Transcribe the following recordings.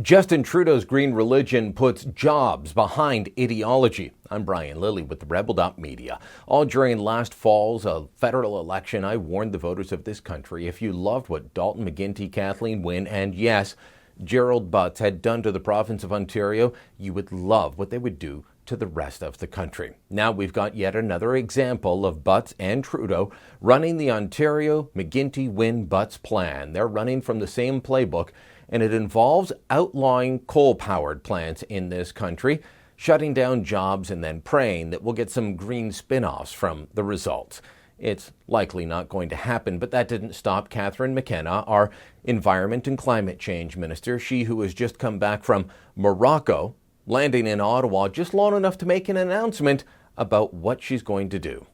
Justin Trudeau's green religion puts jobs behind ideology. I'm Brian Lilly with the Rebel.media. All during last fall's federal election, I warned the voters of this country if you loved what Dalton McGuinty, Kathleen Wynne, and yes, Gerald Butts had done to the province of Ontario, you would love what they would do to the rest of the country. Now we've got yet another example of Butts and Trudeau running the Ontario McGuinty-Wynne-Butts plan. They're running from the same playbook, and it involves outlawing coal-powered plants in this country, shutting down jobs, and then praying that we'll get some green spin-offs from the results. It's likely not going to happen, but that didn't stop Catherine McKenna, our Environment and Climate Change Minister, she who has just come back from Morocco, landing in Ottawa just long enough to make an announcement about what she's going to do.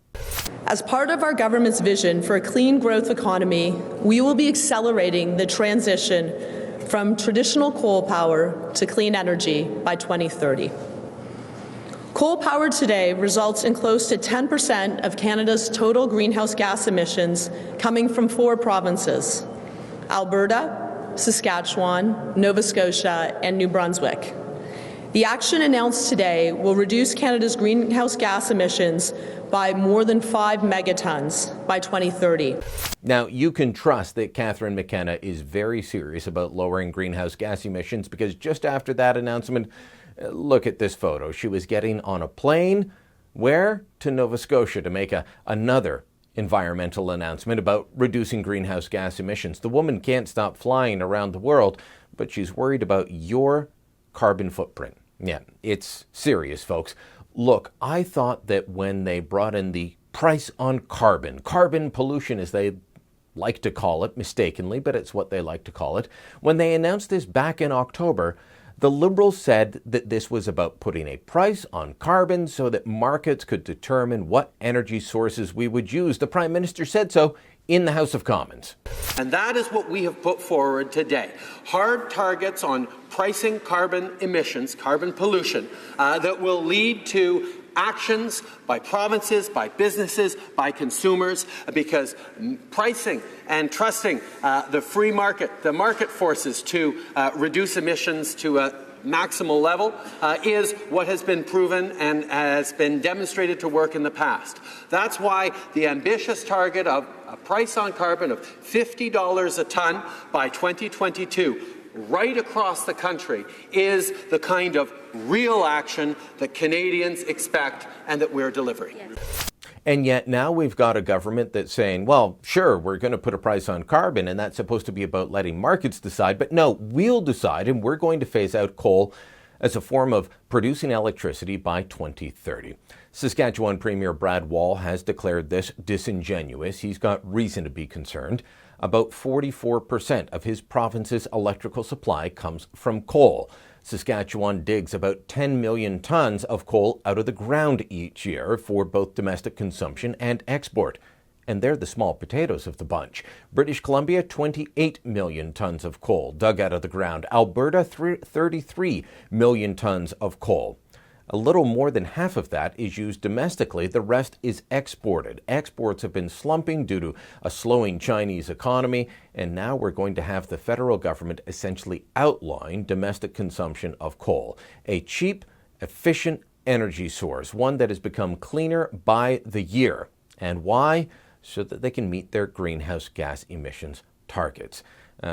As part of our government's vision for a clean growth economy, we will be accelerating the transition from traditional coal power to clean energy by 2030. Coal power today results in close to 10% of Canada's total greenhouse gas emissions coming from 4 provinces: Alberta, Saskatchewan, Nova Scotia, and New Brunswick. The action announced today will reduce Canada's greenhouse gas emissions by more than 5 megatons by 2030. Now, you can trust that Catherine McKenna is very serious about lowering greenhouse gas emissions, because just after that announcement, look at this photo. She was getting on a plane, where? To Nova Scotia, to make another environmental announcement about reducing greenhouse gas emissions. The woman can't stop flying around the world, but she's worried about your carbon footprint. Yeah, it's serious, folks. Look, I thought that when they brought in the price on carbon pollution as they like to call it, mistakenly, but it's what they like to call it, when they announced this back in October, the Liberals said that this was about putting a price on carbon so that markets could determine what energy sources we would use. The Prime Minister said so in the House of Commons. And that is what we have put forward today. Hard targets on pricing carbon emissions, carbon pollution, that will lead to actions by provinces, by businesses, by consumers, because pricing and trusting the free market, the market forces to reduce emissions to a maximal level is what has been proven and has been demonstrated to work in the past. That's why the ambitious target of a price on carbon of $50 a ton by 2022 right across the country is the kind of real action that Canadians expect and that we're delivering. Yes. And yet now we've got a government that's saying, well, sure, we're going to put a price on carbon, and that's supposed to be about letting markets decide. But no, we'll decide, and we're going to phase out coal as a form of producing electricity by 2030. Saskatchewan Premier Brad Wall has declared this disingenuous. He's got reason to be concerned. About 44% of his province's electrical supply comes from coal. Saskatchewan digs about 10 million tons of coal out of the ground each year for both domestic consumption and export. And they're the small potatoes of the bunch. British Columbia, 28 million tons of coal dug out of the ground. Alberta, 33 million tons of coal. A little more than half of that is used domestically. The rest is exported. Exports have been slumping due to a slowing Chinese economy, and now we're going to have the federal government essentially outlawing domestic consumption of coal. A cheap, efficient energy source, one that has become cleaner by the year. And why? So that they can meet their greenhouse gas emissions targets.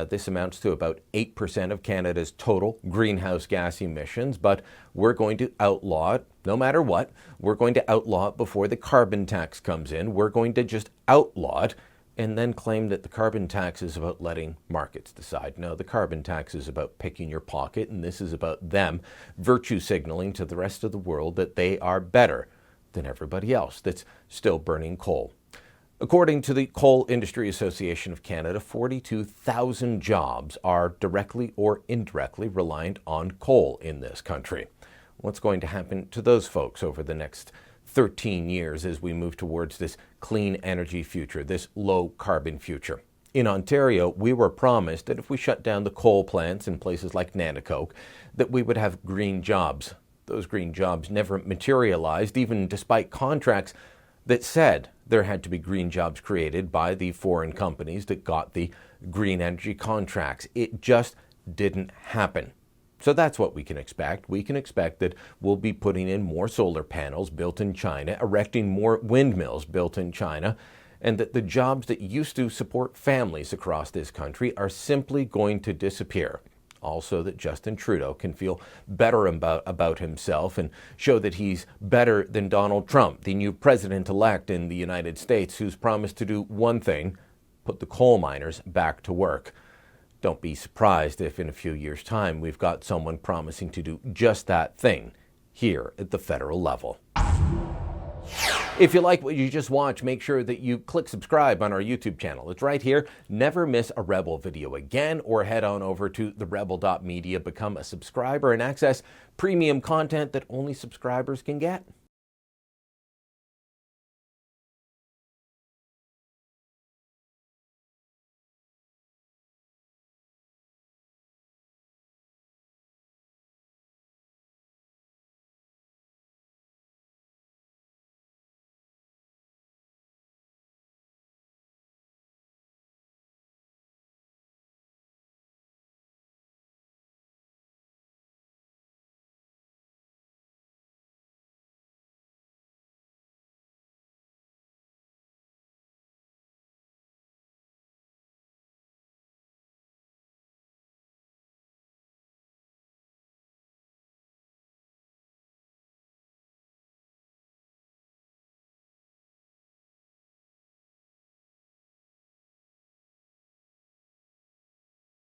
This amounts to about 8% of Canada's total greenhouse gas emissions, but we're going to outlaw it no matter what. We're going to outlaw it before the carbon tax comes in. We're going to just outlaw it and then claim that the carbon tax is about letting markets decide. No, the carbon tax is about picking your pocket, and this is about them virtue signaling to the rest of the world that they are better than everybody else that's still burning coal. According to the Coal Industry Association of Canada, 42,000 jobs are directly or indirectly reliant on coal in this country. What's going to happen to those folks over the next 13 years as we move towards this clean energy future, this low carbon future? In Ontario, we were promised that if we shut down the coal plants in places like Nanticoke, that we would have green jobs. Those green jobs never materialized, even despite contracts that said there had to be green jobs created by the foreign companies that got the green energy contracts. It just didn't happen. So that's what we can expect. We can expect that we'll be putting in more solar panels built in China, erecting more windmills built in China, and that the jobs that used to support families across this country are simply going to disappear. Also, that Justin Trudeau can feel better about himself and show that he's better than Donald Trump, the new president-elect in the United States, who's promised to do one thing: put the coal miners back to work. Don't be surprised if in a few years' time we've got someone promising to do just that thing here at the federal level. If you like what you just watched, make sure that you click subscribe on our YouTube channel. It's right here. Never miss a Rebel video again, or head on over to therebel.media, become a subscriber, and access premium content that only subscribers can get.